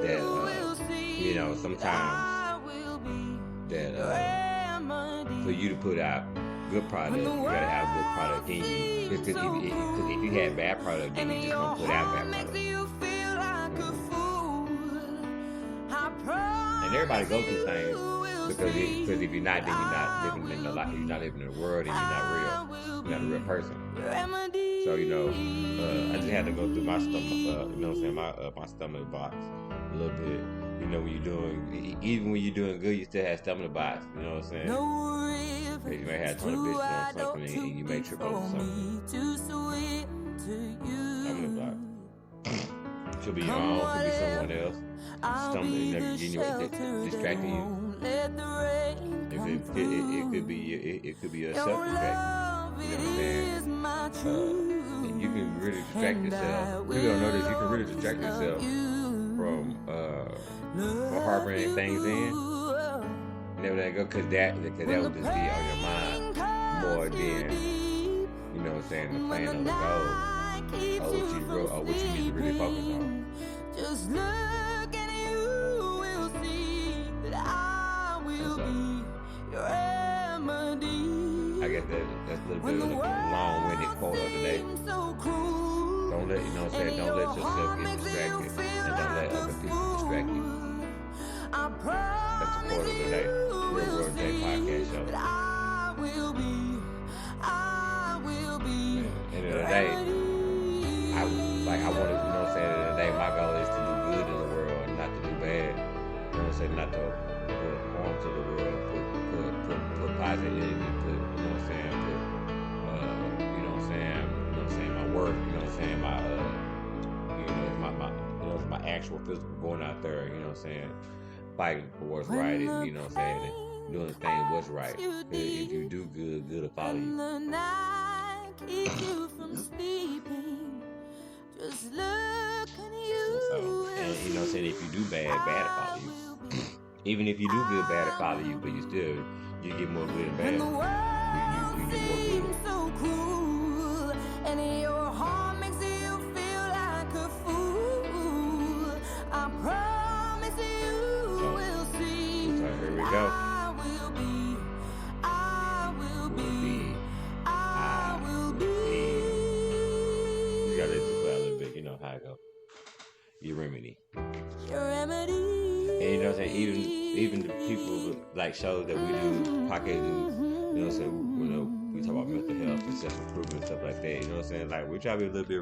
that sometimes that for you to put out good product, you gotta have good product in you. Because if you had bad product, then you just gonna put out bad product. And everybody go through things because if you're not, then you're not living in the life. You're not living in the world, and you're not real. You're not a real person. So I just had to go through my stomach. My stomach box a little bit. When you're doing, even when you're doing good, you still have stomach box. You know what I'm saying? You may have 20 bitches on something, and you may trip over something. Stomach box. Could be your own, could be someone else. Stomach, distracting you. It could be yourself distracting. You know what I'm saying? You can really distract yourself. People don't know this. You can really distract yourself from harboring things in. And everything go because that would just be on your mind more than the plan of the goal or what you need to really focus on. Just look at you, will see that I will be your remedy. I guess that's a little bit of a long-winded quote of the day. Don't let don't let yourself get distracted, and don't let other people distract you. That's the quote of the day. Real World Day podcast show. End of the day, I want to, today my goal is to do good in the world and not to do bad. Not to put harm to the world, put positivity, my work, my actual physical going out there, fighting for what's right, and and doing the thing what's right. If you do good, good will follow you. Just look at you. And if you do bad will follow you. Even if you do good, bad will follow you, but you get more good and bad. You get more good. So cruel, and your heart makes you feel like a fool. I promise you will see. So here we go. You gotta let this play a little bit. You know how I go. Your remedy. And even the people like shows that we do podcast, we talk about mental health and self improvement and stuff like that. You know what I'm saying? Like we try to be a little bit,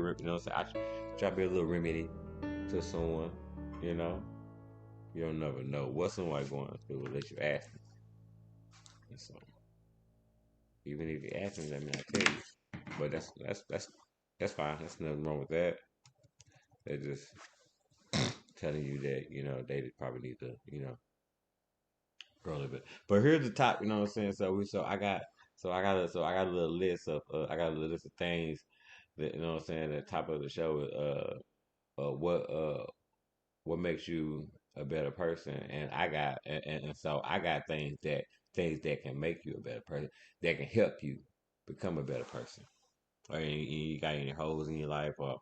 I try to be a little remedy to someone. You don't never know what someone's going through unless you ask them. And so even if you ask them, I tell you. But that's fine. There's nothing wrong with that. They're just telling you that they probably need to grow a little bit. But here's the top. You know what I'm saying? So I got a little list of things that the top of the show is what makes you a better person, and so I got things that can make you a better person, that can help you become a better person. Or you got any holes in your life, or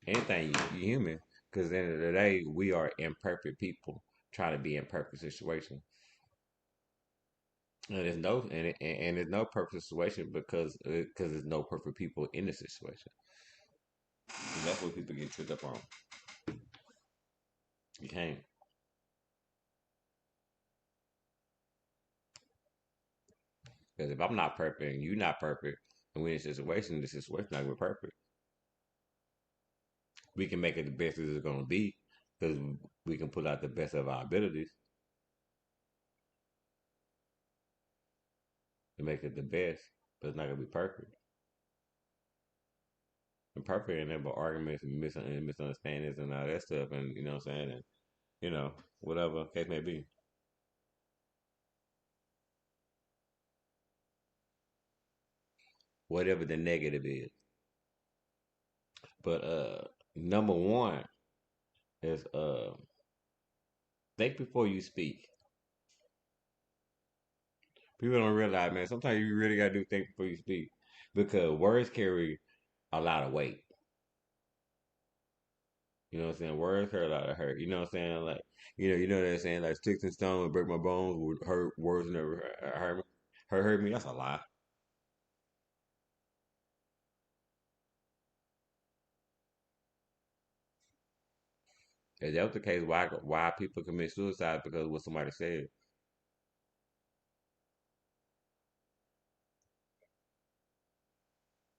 anything, you human. Because at the end of the day, we are imperfect people trying to be in perfect situations. And there's no perfect situation because there's no perfect people in the situation. And that's what people get tripped up on. You can't. Because if I'm not perfect and you're not perfect, and we're in a situation, this situation not gonna be perfect. We can make it the best it's gonna be because we can put out the best of our abilities to make it the best, but it's not gonna be perfect. And perfect ain't but arguments and misunderstandings and all that stuff, and you know what I'm saying, and whatever case may be. Whatever the negative is. But number one is think before you speak. People don't realize, man, sometimes you really gotta do think before you speak. Because words carry a lot of weight. You know what I'm saying? Words hurt a lot of hurt. You know what I'm saying? Like, you know what I'm saying? Like sticks and stones break my bones, would hurt words never hurt me. Hurt me. That's a lie. If that was the case, why people commit suicide because of what somebody said?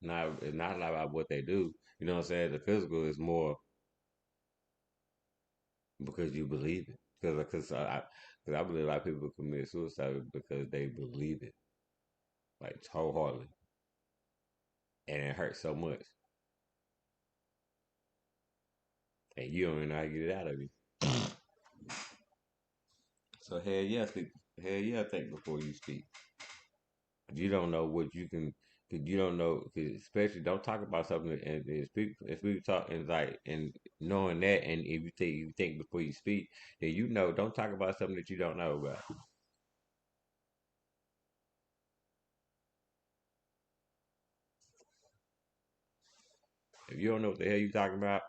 Not it's not about what they do. You know what I'm saying? The physical is more because you believe it. Because I believe a lot of people commit suicide because they believe it like wholeheartedly, and it hurts so much, and you don't even know how to get it out of you. So hell yeah, think before you speak. You don't know what you can. Cause you don't know, cause especially don't talk about something and speak. If we talk and like and knowing that, and if you think before you speak, then you know. Don't talk about something that you don't know about. If you don't know what the hell you talking about,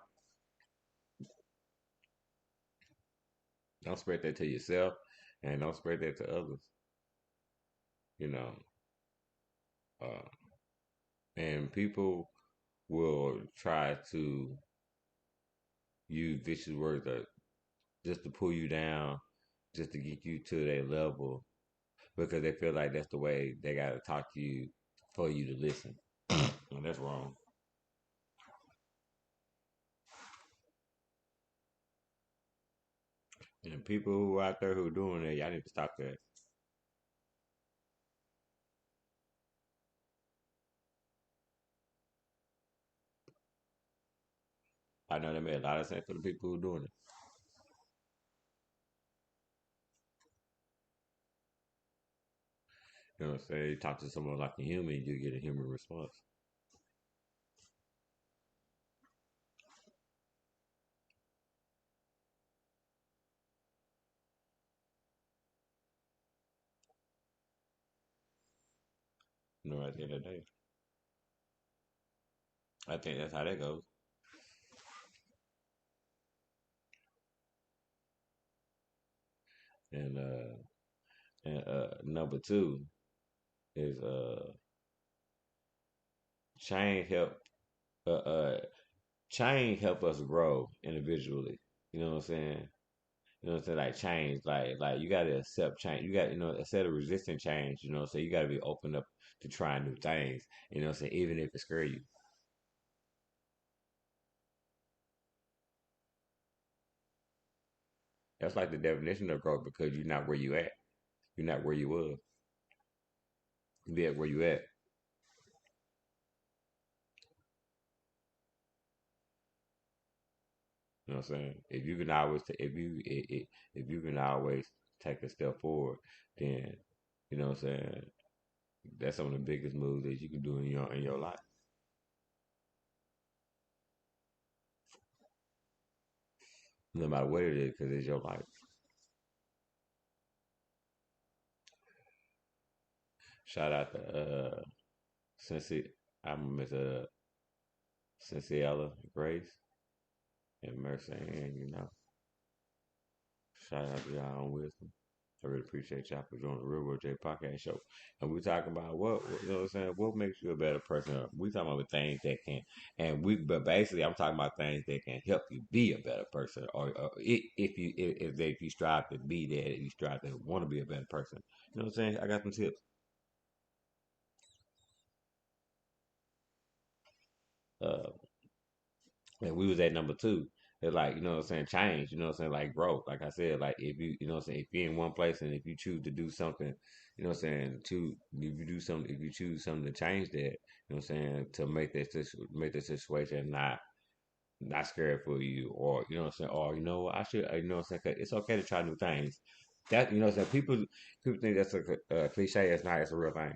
don't spread that to yourself, and don't spread that to others. You know, uh, and people will try to use vicious words just to pull you down, just to get you to their level, because they feel like that's the way they got to talk to you for you to listen. And that's wrong. And people who out there who are doing that, y'all need to stop that. I know that made a lot of sense for the people who are doing it. You know what I'm saying? You talk to someone like a human, you get a human response. You know, at the end of the day, I think that's how that goes. And number two is change help uh, uh change help us grow individually. You know what I'm saying? You know what I'm saying? Like change, like you gotta accept change. You got instead of resisting change, so you gotta be open up to trying new things. You know what I'm saying? Even if it scare you. That's like the definition of growth because you're not where you at. You're not where you was. You be at where you at. You know what I'm saying? If you can always if you can always take a step forward, then you know what I'm saying. That's some of the biggest moves that you can do in your life, no matter what it is, because it's your life. Shout out to Cincy. I'm Miss Cinciella Grace and Mercy, and shout out to y'all on wisdom. I really appreciate y'all for joining the Real World J podcast show. And we talking about you know what I'm saying, what makes you a better person. We talking about things that can, but basically I'm talking about things that can help you be a better person, or if you strive to be that, if you strive to want to be a better person. You know what I'm saying? I got some tips. Uh, and we was at number two. It's like, you know what I'm saying, change, you know what I'm saying, like growth. Like I said, like if you know what I'm saying, if you're in one place and if you choose to do something, you know what I'm saying, if you choose something to change that, you know what I'm saying, to make the situation not scary for you, or you know what I'm saying, or I should, you know what I'm saying, 'cause it's okay to try new things. That you know what I'm saying, people think that's a cliche. It's not. It's a real thing.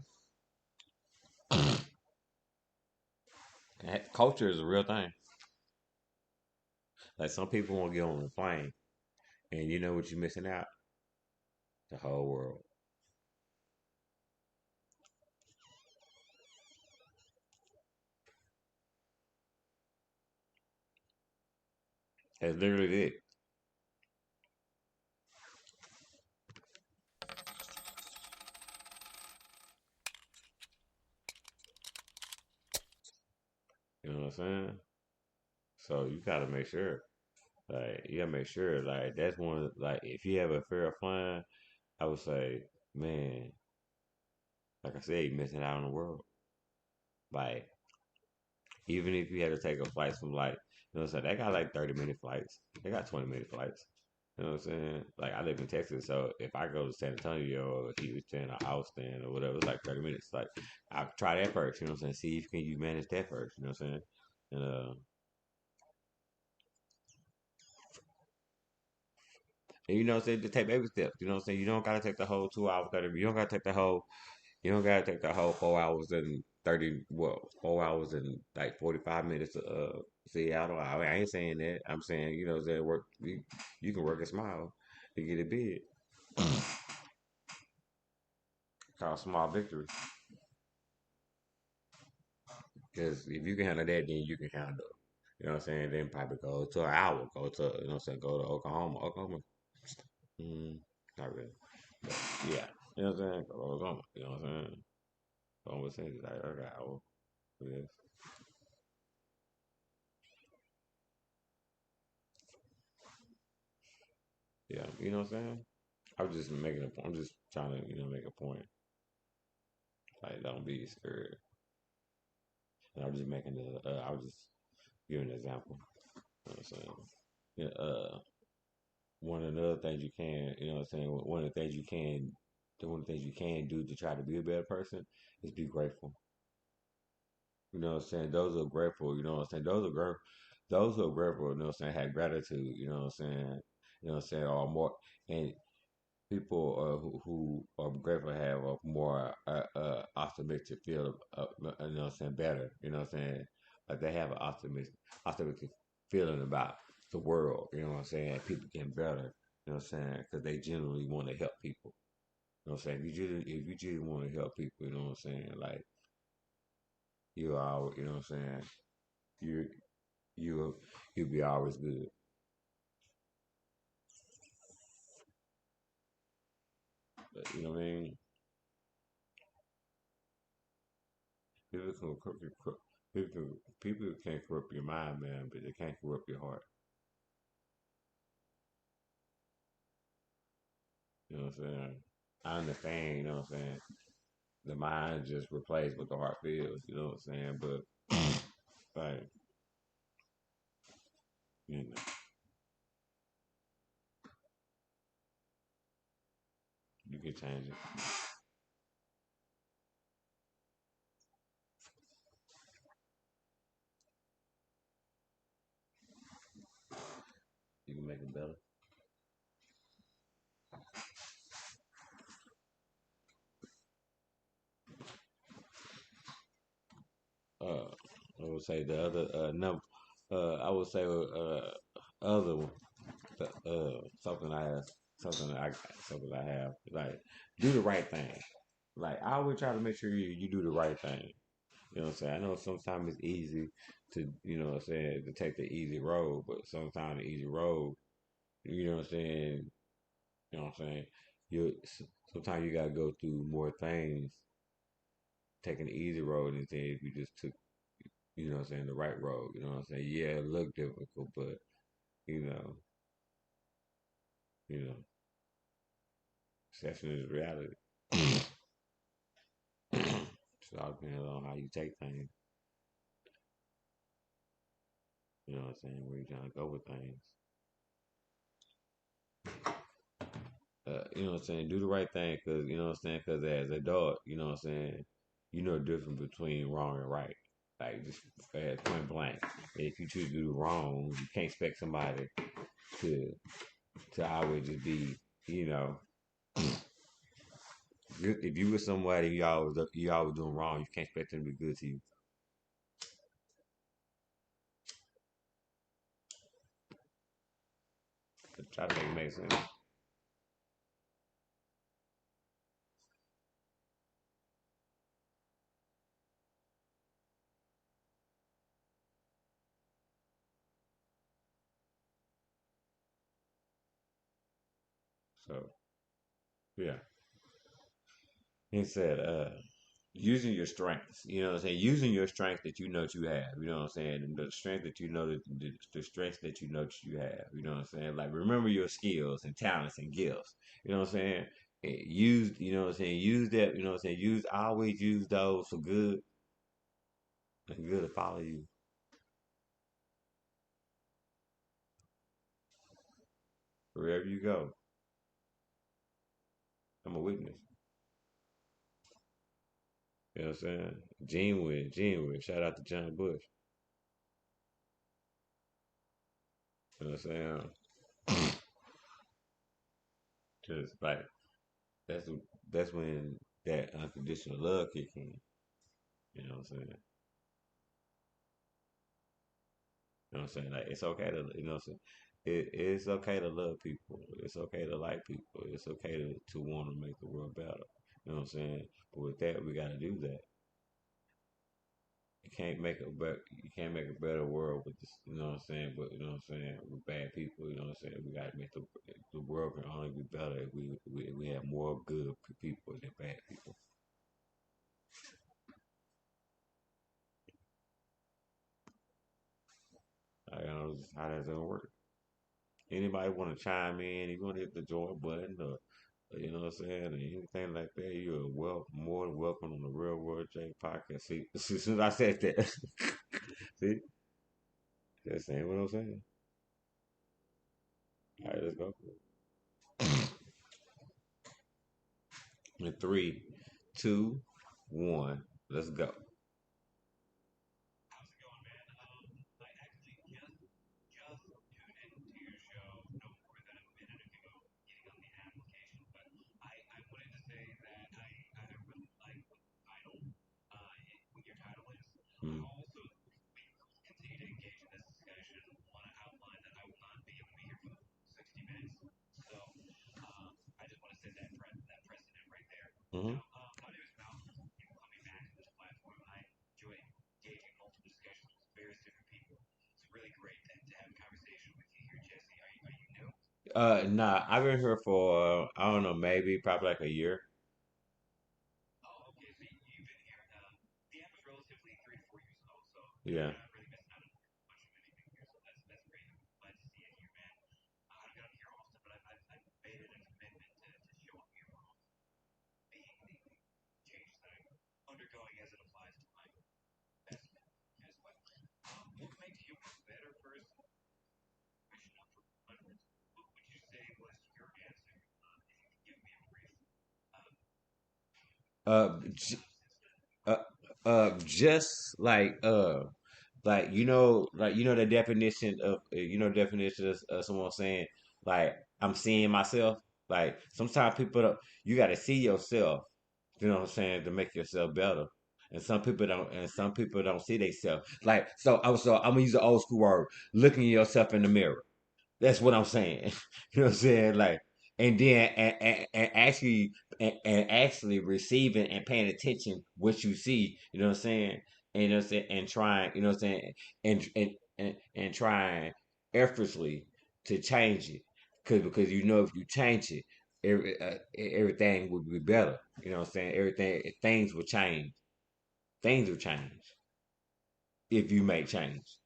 Culture is a real thing. Like some people won't get on the plane, and you know what you're missing out? The whole world. That's literally it. You know what I'm saying? So you gotta make sure, like, you gotta make sure, like, that's one, like, if you have a fear of flying, I would say, man, like I said, you're missing out on the world. Like, even if you had to take a flight from, like, you know what I'm saying? They got like 30-minute flights. They got 20-minute flights. You know what I'm saying? Like, I live in Texas, so if I go to San Antonio or Houston or Austin or whatever, it's like 30 minutes. Like, I'll try that first. You know what I'm saying? See if you manage that first. You know what I'm saying? And and you know what I'm saying? Just take baby steps. You know what I'm saying? You don't gotta take the whole 2 hours, 30. You don't gotta take the whole. You don't gotta take the whole 4 hours and 30. Well, 4 hours and like 45 minutes to Seattle. I ain't saying that. I'm saying you know that work. You can work a smile to get it big. Call small victory. Because if you can handle that, then you can handle. You know what I'm saying? Then probably go to an hour. Go to you know what I'm saying? Go to Oklahoma. Oklahoma. Mm, not really. But yeah. You know what I'm saying? Go to Oklahoma. You know what I'm saying? Oklahoma City, like okay, hour. Yes. Yeah. You know what I'm saying? I was just making a point. I'm just trying to, make a point. Like, don't be scared. And I was just making I was just giving an example. You know what I'm saying? Yeah, one of the other things you can, you know what I'm saying? One of the things you can do to try to be a better person is be grateful. You know what I'm saying? Those who are grateful, you know what I'm saying? Those who are grateful, you know what I'm saying, have gratitude, you know what I'm saying? You know what I'm saying? Or more, and people who are grateful have a more optimistic feel, you know what I'm saying, better, you know what I'm saying? Like they have an optimistic feeling about the world, you know what I'm saying? People getting better, you know what I'm saying? Because they genuinely want to help people. You know what I'm saying? If you just want to help people, you know what I'm saying? Like you are, you know what I'm saying? You you you'll be always good. But, you know what I mean? People can people can corrupt your mind, man, but they can't corrupt your heart. You know what I'm saying? I understand, you know what I'm saying? The mind just replaced what the heart feels, you know what I'm saying? But like, you know, you can change it. You can make it better. Uh, I would say the other number. I would say other one. Something I have, something I something I have. Like do the right thing. Like I always try to make sure you do the right thing. You know what I'm saying? I know sometimes it's easy to, you know what I'm saying, to take the easy road, but sometimes the easy road, you know what I'm saying, you know what I'm saying, you sometimes you gotta go through more things taking the easy road than if you just took, you know what I'm saying, the right road. You know what I'm saying? Yeah, it looked difficult, but you know, you know, perception is reality. So all depends on how you take things. You know what I'm saying? Where you trying to go with things. You know what I'm saying? Do the right thing, cause you know what I'm saying. Cause as an adult, you know what I'm saying. You know the difference between wrong and right. Like just point blank. If you choose to do wrong, you can't expect somebody to always just be, you know, good. If you with somebody you always doing wrong, you can't expect them to be good to you. Try to make sense. So yeah, he said, using your strengths. You know what I'm saying? Using your strength that you know that you have. You know what I'm saying? And the strength that you know that the strengths that you know that you have. You know what I'm saying? Like remember your skills and talents and gifts. You know what I'm saying? Use. You know what I'm saying? Use that. You know what I'm saying? Use always use those for good and good to follow you wherever you go. I'm a witness. You know what I'm saying? Gene Wood. Shout out to John Bush. You know what I'm saying? Just like that's that's when that unconditional love kick in. You know what I'm saying? You know what I'm saying? Like it's okay to you know what I'm saying? It's okay to love people. It's okay to like people. It's okay to want to make the world better. You know what I'm saying? But with that, we got to do that. You can't make a better world with this. You know what I'm saying? But you know what I'm saying? With bad people, you know what I'm saying? We got to make the world can only be better if we have more good people than bad people. I don't know how that's gonna work. Anybody want to chime in? You want to hit the join button or you know what I'm saying? Or anything like that, you're more than welcome on the Real World J podcast. See, as soon as I said that, see, that's saying what I'm saying. All right, let's go. In three, two, one, let's go. Mm. Mm-hmm. Nah, I've been here for I don't know, maybe probably like a year. Yeah. J- uh, just like the definition of definition of someone saying like I'm seeing myself. Like sometimes people don't, you got to see yourself. You know what I'm saying to make yourself better. And some people don't see themselves. Like so I'm gonna use the old school word, looking at yourself in the mirror. That's what I'm saying. You know what I'm saying? Like, and then and actually receiving and paying attention what you see. You know what I'm saying? And you know what I'm saying? And trying. You know what I'm saying? And trying effortlessly to change it, because you know if you change it, everything would be better. You know what I'm saying? Things will change. Things will change if you make change.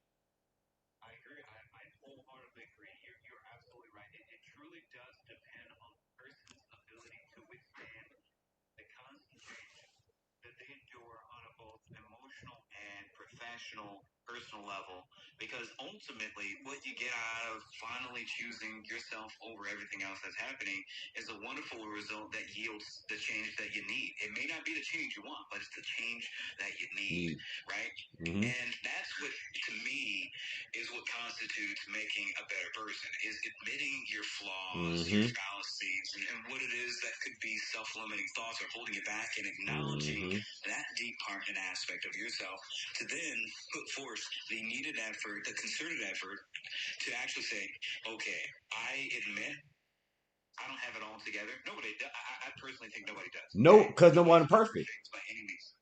You, mm-hmm. Mm-hmm. Mm-hmm. No, because no one perfect.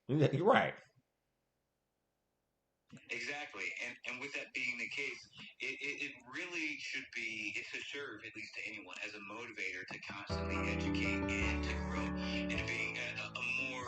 You're right. serve, at least to anyone, as a motivator to constantly educate and to grow into being a more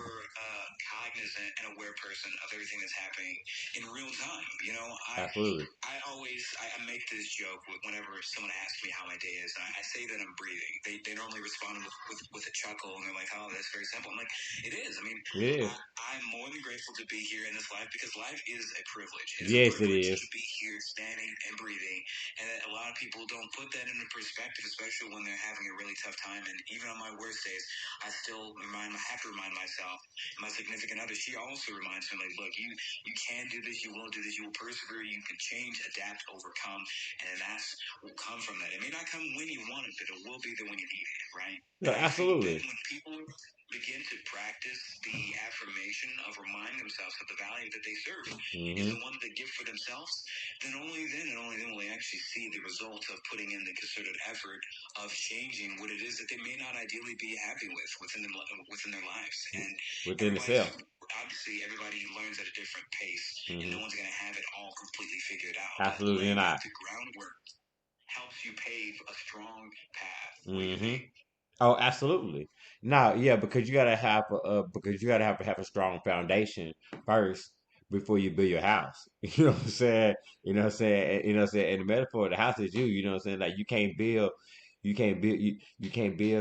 cognizant and aware person of everything that's happening in real time. You know, Absolutely. I make this joke whenever someone asks me how my day is, and I say that I'm breathing. They normally respond with a chuckle, and they're like, "Oh, that's very simple." I'm like, "It is. I mean, It is. I'm more than grateful to be here in this life because life is a privilege. It is a Yes, it privilege is. to be here, standing and breathing, and a lot of people don't put that into perspective, especially when they're having a really tough time. And even on my worst days, I still have to remind myself. My significant other, she also reminds me, like, look, you can do this, you will do this, you will persevere, you can change, adapt, overcome, and that's will come from that. It may not come when you want it, but it will be there when you need it, right? Yeah, And I think that absolutely. when people begin to practice the affirmation of reminding themselves of the value that they serve is the one that they give for themselves, then and only then will they actually see the results of putting in the concerted effort of changing what it is that they may not ideally be happy with within their lives. And Within itself. obviously everybody learns at a different pace, and no one's going to have it all completely figured out. But Absolutely laying out not. the groundwork helps you pave a strong path for your Hmm. day. Oh, absolutely. Now, yeah, because you gotta have have a strong foundation first before you build your house. You know what I'm saying? You know what I'm saying? You know what I'm saying? And the metaphor of the house is you. You know what I'm saying? Like you can't build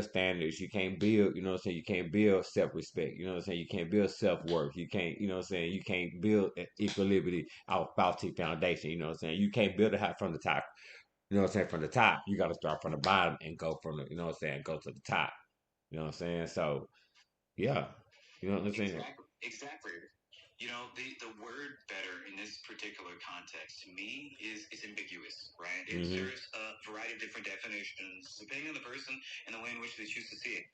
standards. You can't build. You know what I'm saying? You can't build self respect. You know what I'm saying? You can't build self worth. You can't. You know what I'm saying? You can't build equilibrium out faulty foundation. You know what I'm saying? You can't build a house from the top. You know what I'm saying? From the top, you got to start from the bottom and go from the, you know what I'm saying? Go to the top. You know what I'm saying? So, yeah. You know what I'm saying? Exactly. You know, the word better in this particular context to me is ambiguous, right? It Hmm. serves a variety of different definitions depending on the person and the way in which they choose to see it.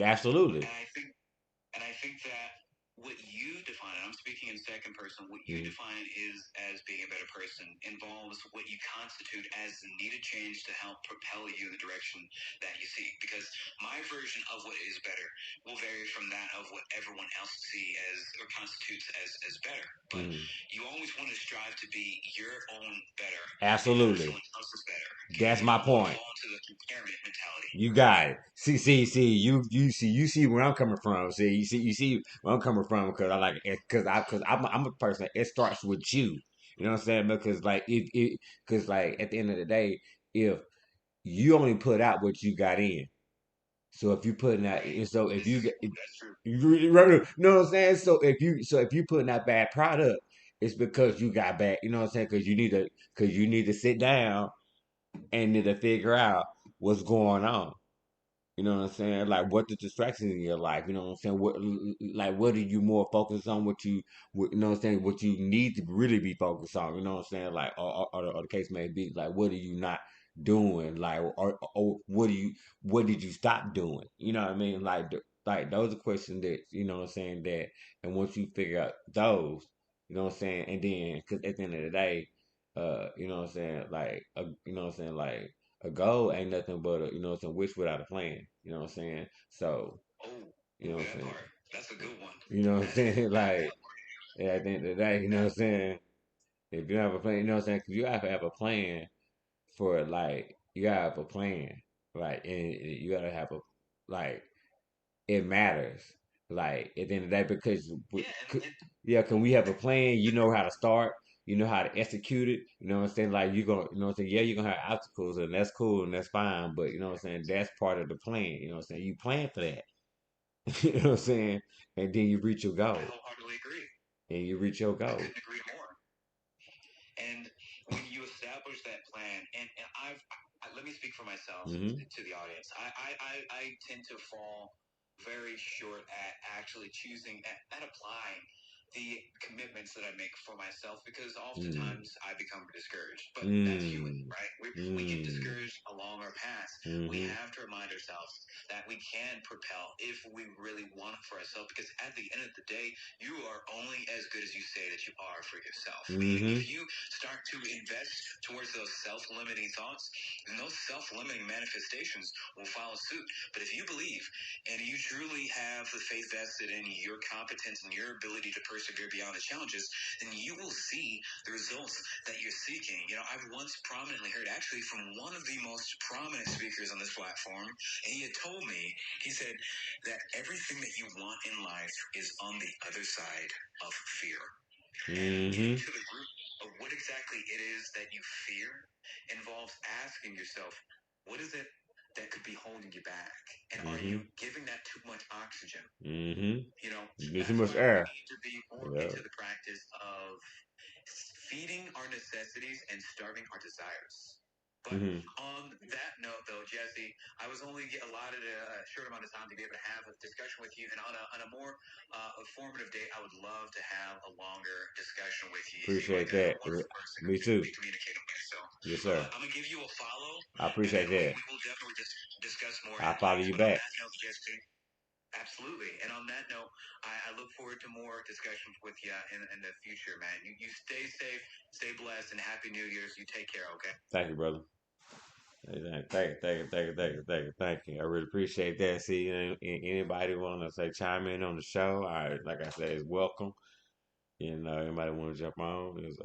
Absolutely. And I think that what you define, and I'm speaking in second person, what you Hmm. define is as being a better person involves what you constitute as the needed change to help propel you in the direction that you seek. Because my version of what is better will vary from that of what everyone else see as or constitutes as better. But Hmm. you always want to strive to be your own better and not Absolutely. someone else's better. That's You my don't want to point. fall into the comparison mentality. You got it. See. You see where I'm coming from. You see where I'm coming from because I like it because I'm a person. It starts with you. You know what I'm saying? Because like because like at the end of the day, if you only put out what you got in, so if you putting out, Right. and so if you get, That's true. you know what I'm saying? So if you putting out bad product, it's because you got bad. You know what I'm saying? Because you need to sit down and need to figure out what's going on. You know what I'm saying? Like what the distractions in your life. You know what I'm saying? What are you more focused on? You know what I'm saying? What you need to really be focused on. You know what I'm saying? Like, or the case may be, like, what are you not doing? Like, or what did you stop doing? You know what I mean? Like those are questions that you know what I'm saying that, and once you figure out those, you know what I'm saying, and then because at the end of the day, you know what I'm saying, you know what I'm saying, like a goal ain't nothing but a, you know what I'm saying, wish without a plan. You know what I'm saying? So, Oh, you know what I'm that saying? part. That's a good one. You know what I'm That is saying? that Like, yeah, at the end of the day, you know what I'm saying? If you have a plan, you know what I'm saying? 'Cause you have to have a plan for, like, you gotta have a plan. Like, and you gotta have a, like, it matters. Like, at the end of the day, because, yeah, yeah, can we have a plan? You know how to start. You know how to execute it. You know what I'm saying? Like you gonna, you know what I'm saying? Yeah, you're gonna have obstacles, and that's cool and that's fine. But you know what I'm saying? That's part of the plan. You know what I'm saying? You plan for that. You know what I'm saying? And then you reach your I goal. wholeheartedly agree. And you reach your I goal. couldn't agree more. And when you establish that plan, and let me speak for myself Hmm. to the audience. I tend to fall very short at actually choosing at applying the commitments that I make for myself because Mm. oftentimes I become discouraged. But that's human, Mm. right? We get Mm. discouraged along our path. We Hmm. have to remind ourselves that we can propel if we really want it for ourselves because at the end of the day, you are only as good as you say that you are for yourself. Meaning, Hmm. if you start to invest towards those self-limiting thoughts, then those self-limiting manifestations will follow suit. But if you believe and you truly have the faith vested in your competence and your ability to persevere beyond the challenges, then you will see the results that you're seeking. You know, I've once prominently heard actually from one of the most prominent speakers on this platform. And he had told me, he said that everything that you want in life is on the other side of fear. And getting to the root of what exactly it is that you fear involves asking yourself, what is it that could be holding you back? And are you giving that too much oxygen? You know, There's too that's much why we air. need to be more into the practice of feeding our necessities and starving our desires. But on that note, though, Jesse, I was only allotted a short amount of time to be able to have a discussion with you, and on a more informative date, I would love to have a longer discussion with you. Appreciate You seem like that. a wonderful person Me to too. be communicating with. So, Yes, sir. I'm gonna give you a follow, I and appreciate then we that. will definitely discuss more I'll in follow place. you But on back. that note, Jesse. Absolutely. And on that note, I look forward to more discussions with you in the future, man. You stay safe, stay blessed, and Happy New Year's. You take care, okay? Thank you, brother. Thank you, thank you. I really appreciate that. See, anybody want to say chime in on the show? Like I said, it's welcome. You know, anybody want to jump on? It's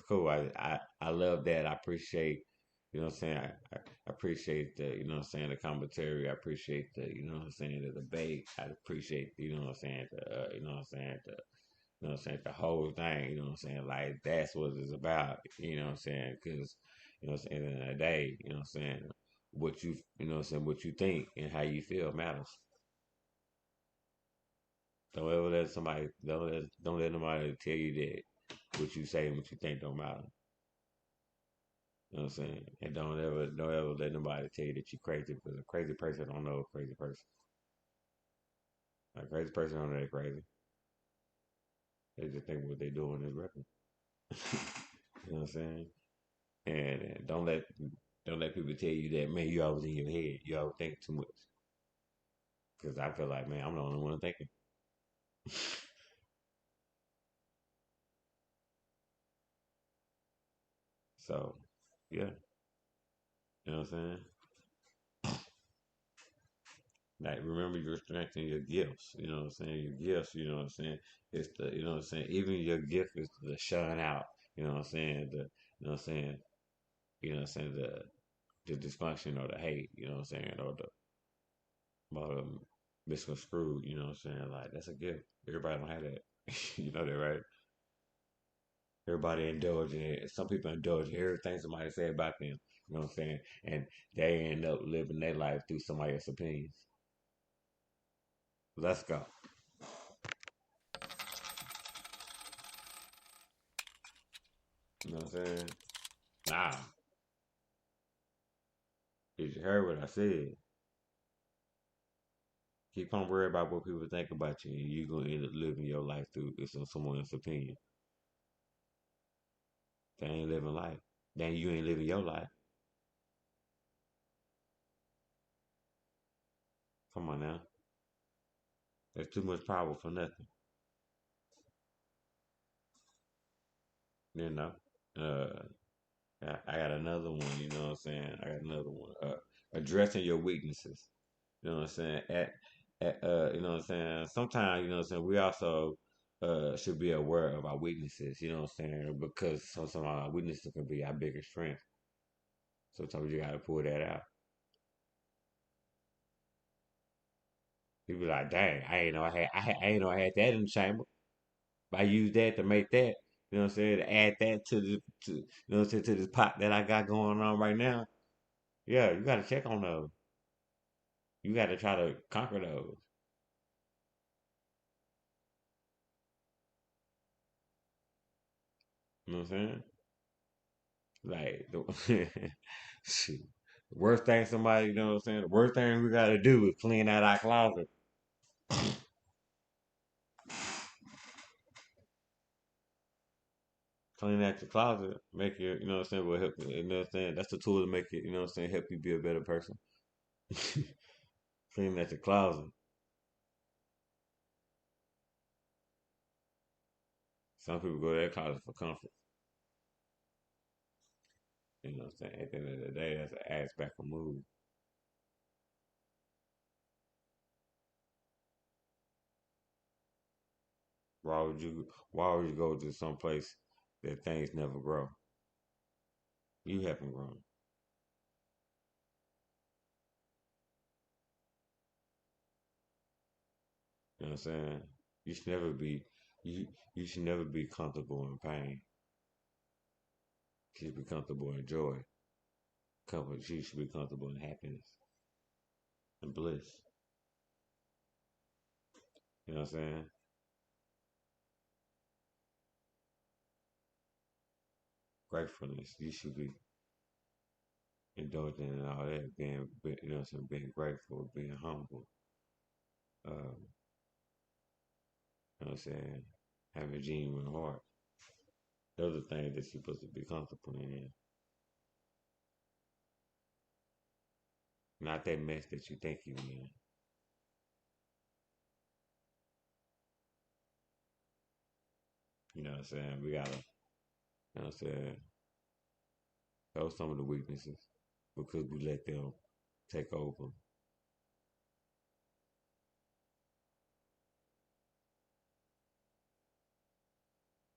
cool. I love that. I appreciate, you know what I'm saying. I appreciate the, you know what I'm saying, the commentary. I appreciate the, you know what I'm saying, the debate. I appreciate, you know what I'm saying, the, you know what I'm saying, the, you know what I'm saying, the whole thing. You know what I'm saying, like that's what it's about. You know what I'm saying, because you know what I'm saying, at the end of the day, you know what I'm saying, what you know what I'm saying, what you think and how you feel matters. Don't let nobody tell you that what you say and what you think don't matter. You know what I'm saying? And don't ever let nobody tell you that you're crazy because a crazy person don't know a crazy person. A crazy person don't know they're crazy. They just think what they're doing is record. You know what I'm saying? And don't let people tell you that, man, you always in your head. You always think too much. Because I feel like, man, I'm the only one thinking. So, yeah. You know what I'm saying? Like, remember your strength and your gifts. You know what I'm saying? Your gifts, you know what I'm saying? It's the, you know what I'm saying? Even your gift is the shun out. You know what I'm saying? You know what I'm saying? You know what I'm saying? The dysfunction or the hate, you know what I'm saying? Or the misconstrued, you know what I'm saying? Like, that's a gift. Everybody don't have that. You know that, right? Everybody indulge in it. Some people indulge in everything somebody say about them. You know what I'm saying? And they end up living their life through somebody else's opinions. Let's go. You know what I'm saying? Nah. Did you heard what I said? Keep on worrying about what people think about you, and you're gonna end up living your life through someone else's opinion. They ain't living life. Then you ain't living your life. Come on now. There's too much power for nothing. You know. Uh, I got another one. You know what I'm saying? I got another one. Addressing your weaknesses. You know what I'm saying? You know what I'm saying? Sometimes, you know what I'm saying, we also should be aware of our weaknesses, you know what I'm saying? Because some of our weaknesses can be our biggest strength. Sometimes you gotta pull that out. You be like, dang, I ain't know I had that in the chamber. If I use that to make that, you know what I'm saying, to add that you know what I'm saying, to this pot that I got going on right now. Yeah, you gotta check on those. You gotta try to conquer those. You know what I'm saying? Like the shoot. The worst thing somebody, you know what I'm saying? The worst thing we gotta do is clean out our closet. Clean out your closet, make you, you know what I'm saying, will help you know what I'm saying? That's the tool to make it, you know what I'm saying, help you be a better person. Clean out your closet. Some people go to their closet for comfort. You know what I'm saying? At the end of the day, that's an ass back a move. Why would you go to some place that things never grow? You haven't grown. You know what I'm saying? You should never be you you should never be comfortable in pain. You should be comfortable in joy. Comfort you should be comfortable in happiness and bliss. You know what I'm saying? Gratefulness. You should be indulging in all that, you know what I'm saying, being grateful, being humble. Um, you know what I'm saying? Having a genuine heart. Those are things that you're supposed to be comfortable in. Not that mess that you think you in. You know what I'm saying? We gotta, you know what I'm saying? Those some of the weaknesses because we let them take over.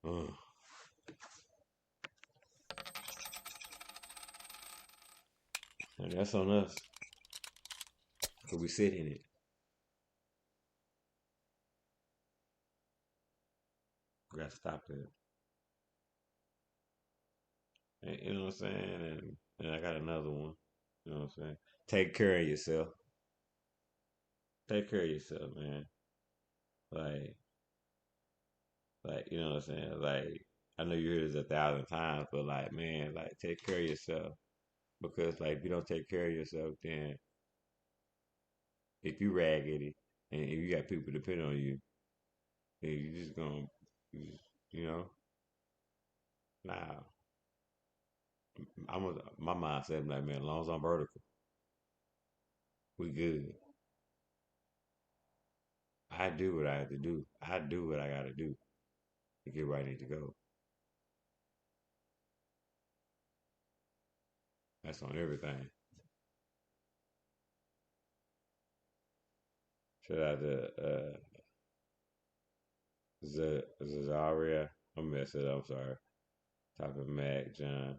Uh, and that's on us because we sit in it. We gotta stop it. And, you know what I'm saying? And I got another one. You know what I'm saying? Take care of yourself. Take care of yourself, man. Like, you know what I'm saying? Like, I know you heard this 1,000 times, but like, man, like, take care of yourself because, like, if you don't take care of yourself, then if you raggedy and if you got people depend on you, then you just gonna, you, just, you know, nah. My mindset, like, man, as long as I'm vertical, we good. I do what I have to do. I do what I got to do to get where I need to go. That's on everything. Shout out to Zazaria. I'm messing up. I'm sorry. Top of Mac, John,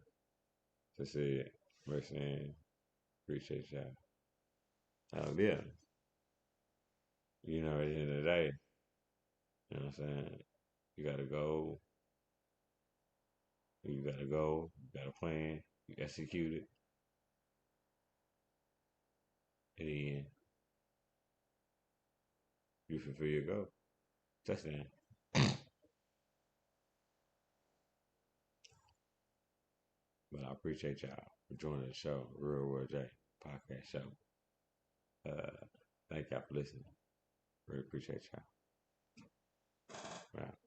to see it. Mercy, appreciate y'all. Yeah, you know, at the end of the day, you know what I'm saying? You gotta go. You gotta go. You got a plan. You execute it. And then you fulfill your goal. Touchdown. But I appreciate y'all for joining the show, Real World J podcast show. Uh, thank y'all for listening. Really appreciate y'all. Right.